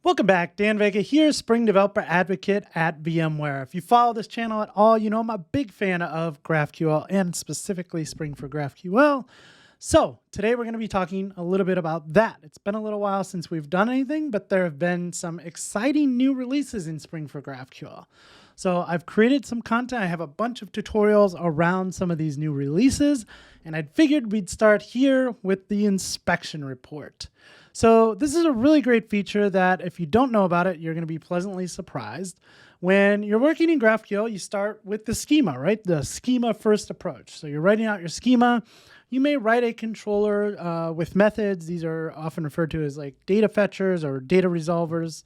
Welcome back, Dan Vega here, Spring Developer Advocate at VMware. If you follow this channel at all, you know I'm a big fan of GraphQL and specifically Spring for GraphQL. So today we're going to be talking a little bit about that. It's been a little while since we've done anything, but there have been some exciting new releases in Spring for GraphQL. So I've created some content. I have a bunch of tutorials around some of these new releases, and I'd figured we'd start here with the inspection report. So this is a really great feature that if you don't know about it, you're going to be pleasantly surprised. When you're working in GraphQL, you start with the schema, right? The schema first approach. So you're writing out your schema. You may write a controller with methods. These are often referred to as like DataFetchers or data resolvers.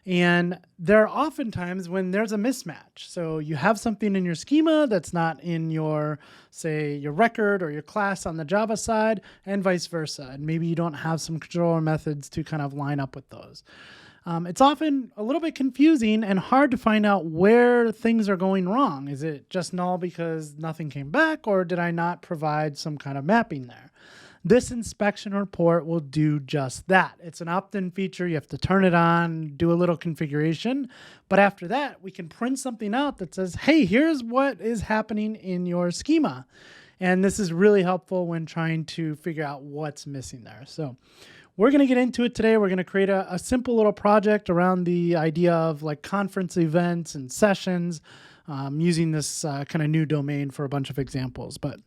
And there are often times when there's a mismatch. So you have something in your schema that's not in your, say, your record or your class on the Java side, and vice versa. And maybe you don't have some controller methods to kind of line up with those. It's often a little bit confusing and hard to find out where things are going wrong. Is it just null because nothing came back, or did I not provide some kind of mapping there? This inspection report will do just that. It's an opt-in feature. You have to turn it on, do a little configuration. But after that, we can print something out that says, hey, here's what is happening in your schema. And this is really helpful when trying to figure out what's missing there. So we're going to get into it today. We're going to create a simple little project around the idea of like conference events and sessions using this kind of new domain for a bunch of examples. But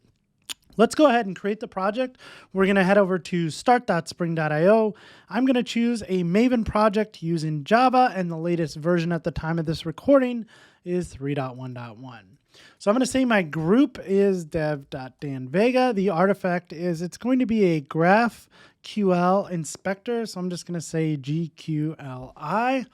let's go ahead and create the project. We're going to head over to start.spring.io. I'm going to choose a Maven project using Java, and the latest version at the time of this recording is 3.1.1. So I'm going to say my group is dev.danvega. The artifact is, it's going to be a GraphQL inspector. So I'm just going to say GQLI.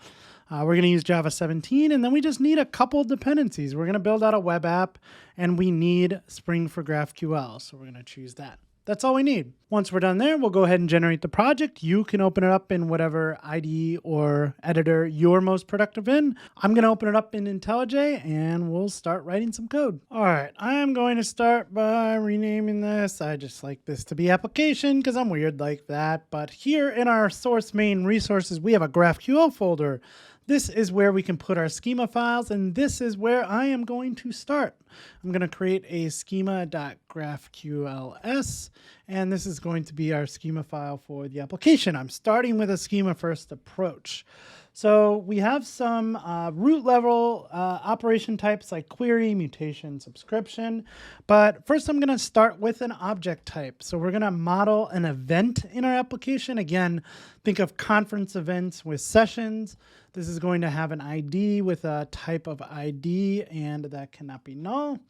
We're going to use Java 17, and then we just need a couple dependencies. We're going to build out a web app, and we need Spring for GraphQL. So we're going to choose that. That's all we need. Once we're done there, we'll go ahead and generate the project. You can open it up in whatever IDE or editor you're most productive in. I'm going to open it up in IntelliJ, and we'll start writing some code. All right, I'm going to start by renaming this. I just like this to be application because I'm weird like that. But here in our source main resources, we have a GraphQL folder. This is where we can put our schema files, and this is where I am going to start. I'm going to create a schema.graphqls, and this is going to be our schema file for the application. I'm starting with a schema first approach. So we have some root level operation types like query, mutation, subscription. But first I'm going to start with an object type. So we're going to model an event in our application. Again, think of conference events with sessions. This is going to have an ID with a type of ID, and that cannot be null.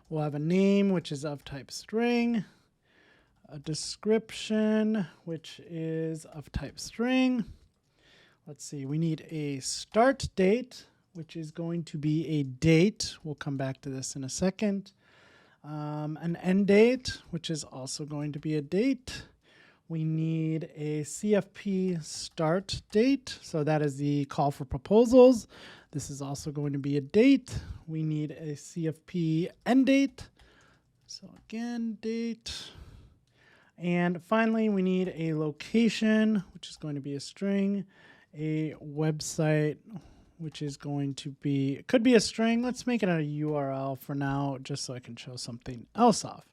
We'll have a name, which is of type string, a description, which is of type string. Let's see, we need a start date, which is going to be a date. We'll come back to this in a second. An end date, which is also going to be a date. We need a CFP start date. So that is the call for proposals. This is also going to be a date. We need a CFP end date. So again, date. And finally, we need a location, which is going to be a string, a website, which is going to be, it could be a string. Let's make it a URL for now, just so I can show something else off.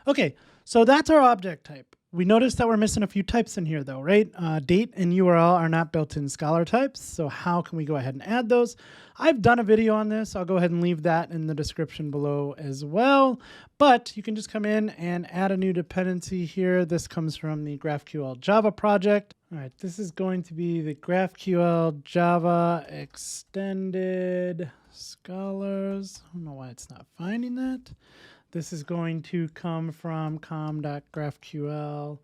Okay, so that's our object type. We noticed that we're missing a few types in here though, right? Date and URL are not built-in Scholar types, so how can we go ahead and add those? I've done a video on this. I'll go ahead and leave that in the description below as well. But you can just come in and add a new dependency here. This comes from the GraphQL Java project. All right, this is going to be the GraphQL Java extended scholars. I don't know why it's not finding that. This is going to come from com.graphql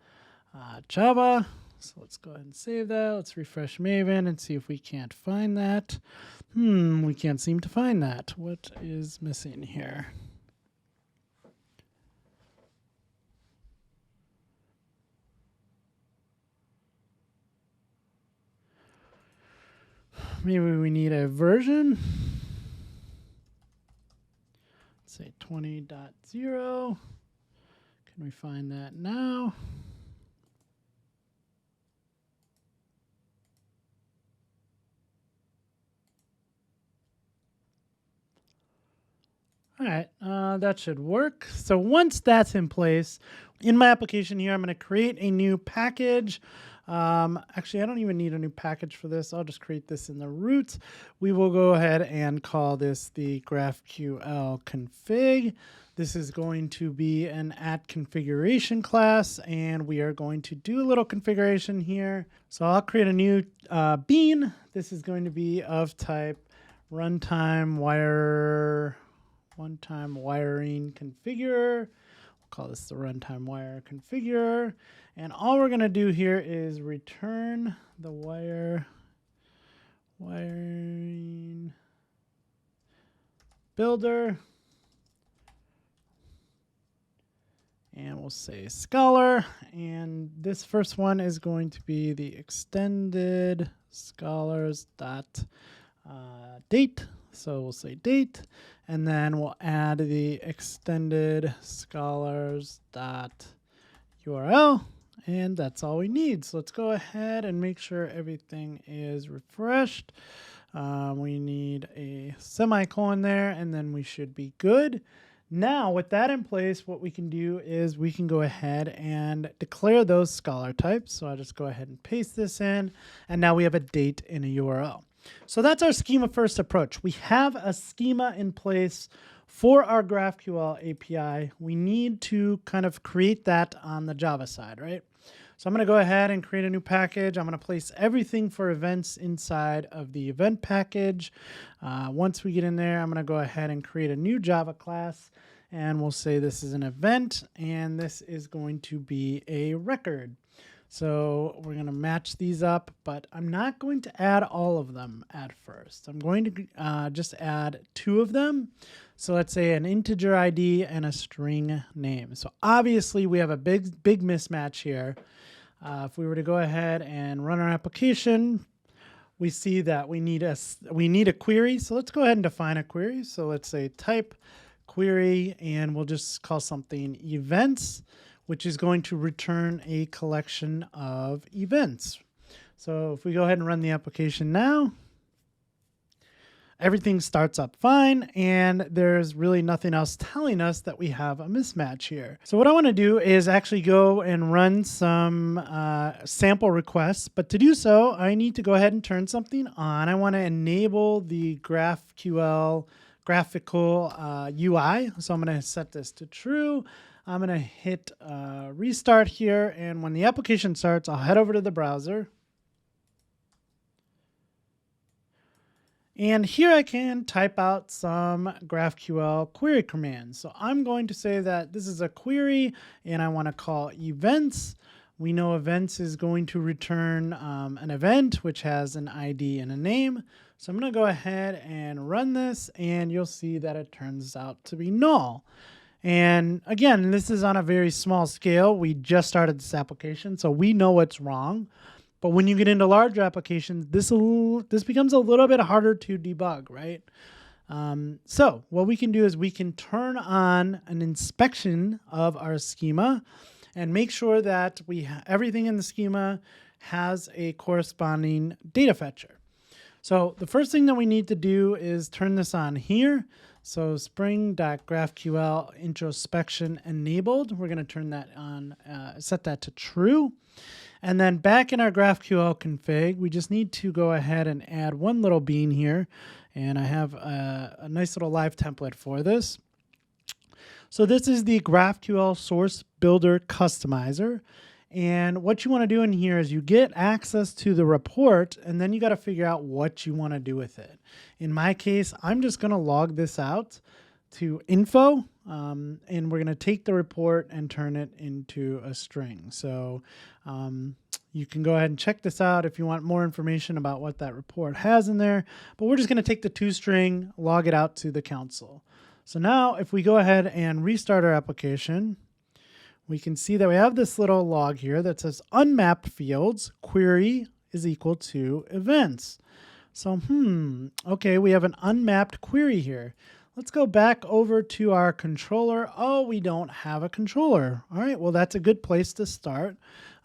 Java. So let's go ahead and save that. Let's refresh Maven and see if we can't find that. We can't seem to find that. What is missing here? Maybe we need a version. Say 20.0. Can we find that now? All right, that should work. So once that's in place, in my application here, I'm going to create a new package. Actually, I don't even need a new package for this. I'll just create this in the root. We will go ahead and call this the GraphQL config. This is going to be an @configuration class, and we are going to do a little configuration here. So I'll create a new bean. This is going to be of type runtime one-time wiring configurer. We'll call this the runtime wire configurer. And all we're going to do here is return the wiring builder. And we'll say scholar. And this first one is going to be the extended scholars dot date. So we'll say date, and then we'll add the extended scholars dot URL, and that's all we need. So let's go ahead and make sure everything is refreshed. We need a semicolon there, and then we should be good. Now, with that in place, what we can do is we can go ahead and declare those scholar types. So I'll just go ahead and paste this in, and now we have a date and a URL. So that's our schema first approach. We have a schema in place for our GraphQL API. We need to kind of create that on the Java side, right? So I'm going to go ahead and create a new package. I'm going to place everything for events inside of the event package. Once we get in there, I'm going to go ahead and create a new Java class, and we'll say this is an event, and this is going to be a record. So we're going to match these up, but I'm not going to add all of them at first. I'm going to just add 2 of them. So let's say an integer ID and a string name. So obviously we have a big mismatch here. If we were to go ahead and run our application, we see that we need a query. So let's go ahead and define a query. So let's say type query, and we'll just call something events, which is going to return a collection of events. So if we go ahead and run the application now, everything starts up fine, and there's really nothing else telling us that we have a mismatch here. So what I want to do is actually go and run some sample requests, but to do so, I need to go ahead and turn something on. I want to enable the GraphQL UI, so I'm going to set this to true. I'm going to hit restart here, and when the application starts, I'll head over to the browser. And here I can type out some GraphQL query commands. So I'm going to say that this is a query, and I want to call events. We know events is going to return an event, which has an ID and a name. So I'm going to go ahead and run this, and you'll see that it turns out to be null. And again, this is on a very small scale. We just started this application, so we know what's wrong. But when you get into larger applications, this becomes a little bit harder to debug, right? So what we can do is we can turn on an inspection of our schema and make sure that everything in the schema has a corresponding data fetcher. So the first thing that we need to do is turn this on here. So spring.graphql introspection enabled. We're going to turn that on, set that to true. And then back in our GraphQL config, we just need to go ahead and add one little bean here. And I have a nice little live template for this. So this is the GraphQL source builder customizer. And what you want to do in here is you get access to the report, and then you got to figure out what you want to do with it. In my case, I'm just going to log this out to info, and we're going to take the report and turn it into a string. So you can go ahead and check this out if you want more information about what that report has in there. But we're just going to take the toString, log it out to the console. So now if we go ahead and restart our application, we can see that we have this little log here that says unmapped fields, query is equal to events. So, okay, we have an unmapped query here. Let's go back over to our controller. Oh, we don't have a controller. All right, well, that's a good place to start.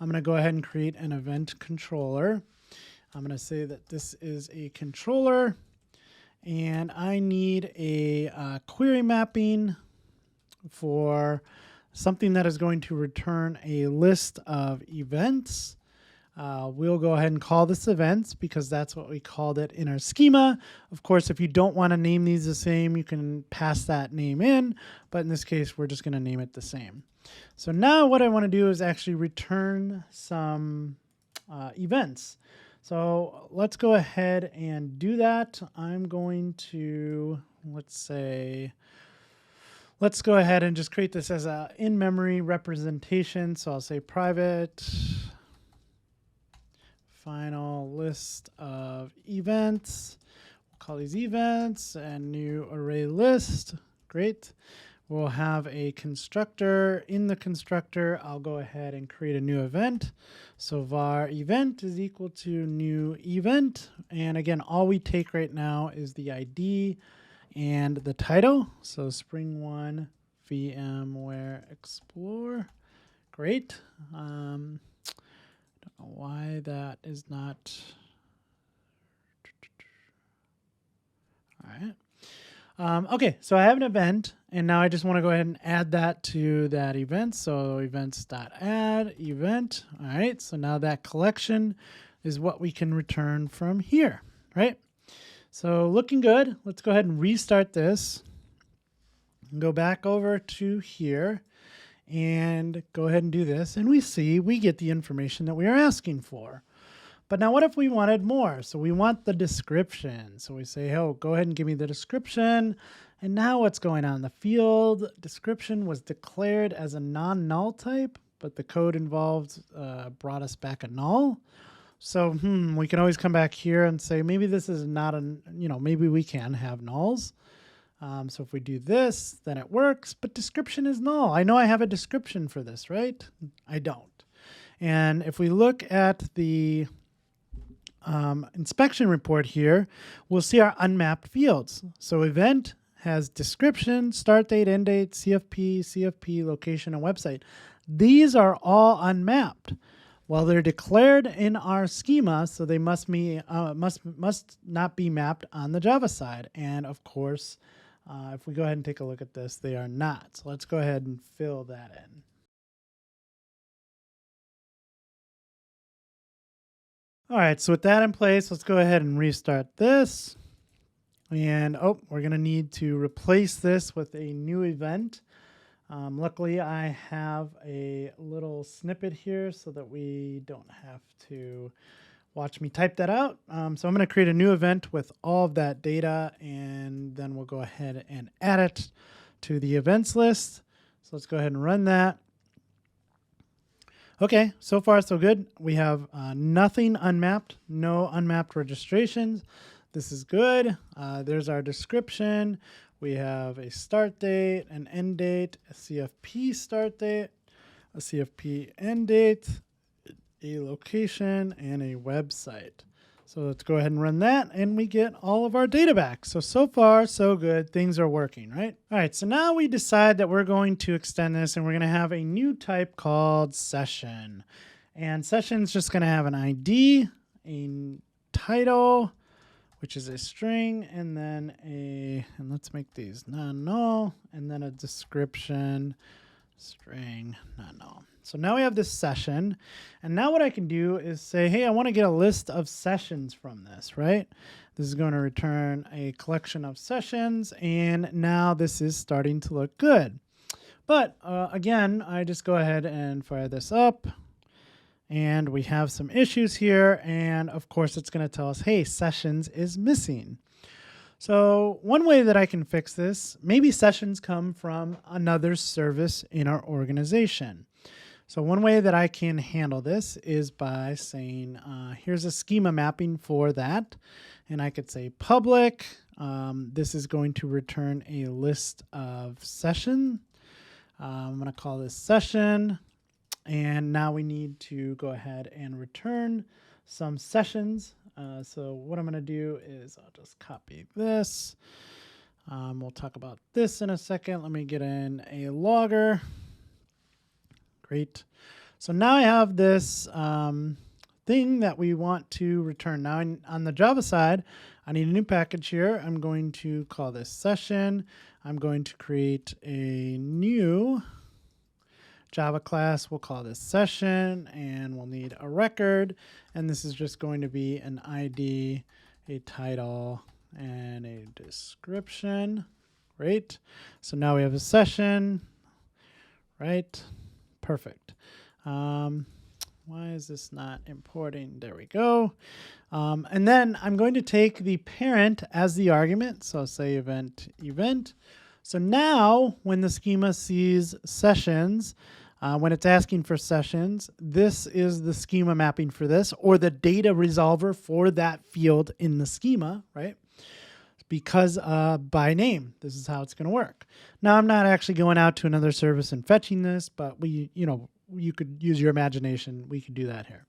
I'm going to go ahead and create an event controller. I'm going to say that this is a controller. and I need a query mapping for something that is going to return a list of events. We'll go ahead and call this events because that's what we called it in our schema. Of course, if you don't want to name these the same, you can pass that name in, but in this case, we're just going to name it the same. So now what I want to do is actually return some events. So let's go ahead and do that. I'm going to, let's go ahead and just create this as a in-memory representation. So I'll say private final list of events. We'll call these events and new array list. Great. We'll have a constructor. In the constructor, I'll go ahead and create a new event. So var event is equal to new event. And again, all we take right now is the ID and the title. So Spring 1 VMware Explore. Great. Don't know why that is not. All right. Okay, so I have an event, and now I just want to go ahead and add that to that event. So events.add event. All right, so now that collection is what we can return from here, right? So looking good. Let's go ahead and restart this. Go back over to here and go ahead and do this. And we see we get the information that we are asking for. But now what if we wanted more? So we want the description. So we say, oh, go ahead and give me the description. And now what's going on? The field description was declared as a non-null type, but the code involved brought us back a null. So we can always come back here and say, maybe this is not a, maybe we can have nulls. So if we do this, then it works, but description is null. I know I have a description for this, right? I don't. And if we look at the inspection report here, we'll see our unmapped fields. So event has description, start date, end date, CFP, location, and website. These are all unmapped. Well, they're declared in our schema, so they must not be mapped on the Java side. And of course, if we go ahead and take a look at this, they are not. So let's go ahead and fill that in. All right, so with that in place, let's go ahead and restart this. And we're going to need to replace this with a new event. Luckily, I have a little snippet here so that we don't have to watch me type that out. So I'm going to create a new event with all of that data, and then we'll go ahead and add it to the events list. So let's go ahead and run that. Okay, so far so good. We have nothing unmapped, no unmapped registrations. This is good. There's our description. We have a start date, an end date, a CFP start date, a CFP end date, a location, and a website. So let's go ahead and run that, and we get all of our data back. So far, so good. Things are working, right? All right, so now we decide that we're going to extend this, and we're going to have a new type called session. And session's just going to have an ID, a title, which is a string, and then and let's make these non-null, and then a description, string, non-null. So now we have this session, and now what I can do is say, hey, I want to get a list of sessions from this, right? This is going to return a collection of sessions, and now this is starting to look good. But again, I just go ahead and fire this up, and we have some issues here, and of course it's going to tell us, hey, sessions is missing. So one way that I can fix this, maybe sessions come from another service in our organization. So one way that I can handle this is by saying, here's a schema mapping for that. And I could say public. This is going to return a list of session. I'm going to call this session. And now we need to go ahead and return some sessions. So what I'm going to do is I'll just copy this. We'll talk about this in a second. Let me get in a logger. Great. So now I have this thing that we want to return. Now on the Java side, I need a new package here. I'm going to call this session. I'm going to create a new Java class. We'll call this session, and we'll need a record. And this is just going to be an ID, a title, and a description. Great. So now we have a session, right? Perfect. Why is this not importing? There we go. And then I'm going to take the parent as the argument. So I'll say event. So now when the schema sees sessions, when it's asking for sessions, this is the schema mapping for this, or the data resolver for that field in the schema, right? Because by name, this is how it's going to work. Now I'm not actually going out to another service and fetching this, but you could use your imagination. We could do that here.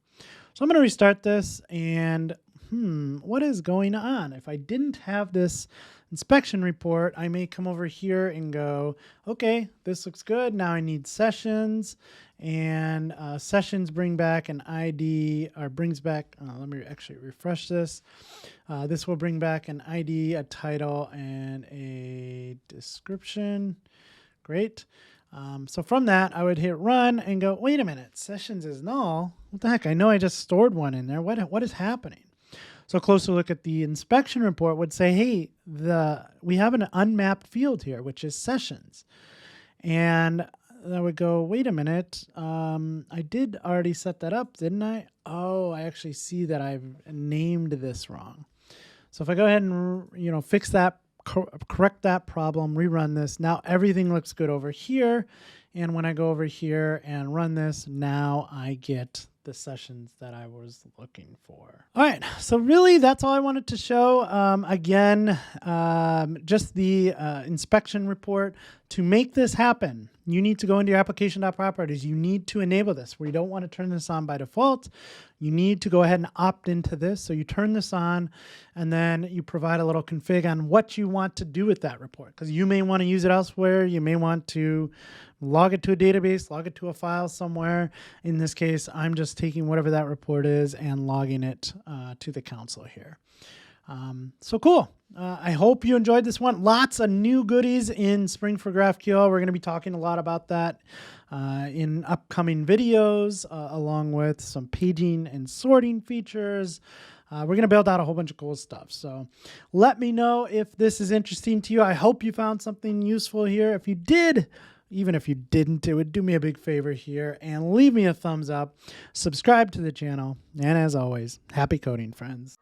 So I'm going to restart this, and what is going on? If I didn't have this inspection report, I may come over here and go, okay, this looks good. Now I need sessions, and sessions bring back an ID, or brings back, let me actually refresh this. This will bring back an ID, a title, and a description. Great. So from that, I would hit run and go, wait a minute, sessions is null. What the heck? I know I just stored one in there. What is happening? So a closer look at the inspection report would say, hey, we have an unmapped field here, which is sessions. And I would go, wait a minute, I did already set that up, didn't I? Oh, I actually see that I've named this wrong. So if I go ahead and fix that, correct that problem, rerun this, now everything looks good over here. And when I go over here and run this, now I get the sessions that I was looking for. All right, so really that's all I wanted to show. Again, just the inspection report. To make this happen, you need to go into your application.properties. You need to enable this. We don't want to turn this on by default. You need to go ahead and opt into this. So you turn this on, and then you provide a little config on what you want to do with that report, because you may want to use it elsewhere. You may want to log it to a database, log it to a file somewhere. In this case, I'm just taking whatever that report is and logging it to the console here. So cool. I hope you enjoyed this one. Lots of new goodies in Spring for GraphQL. We're going to be talking a lot about that in upcoming videos, along with some paging and sorting features. We're going to build out a whole bunch of cool stuff. So let me know if this is interesting to you. I hope you found something useful here. If you did, even if you didn't, it would do me a big favor here and leave me a thumbs up, subscribe to the channel, and as always, happy coding, friends.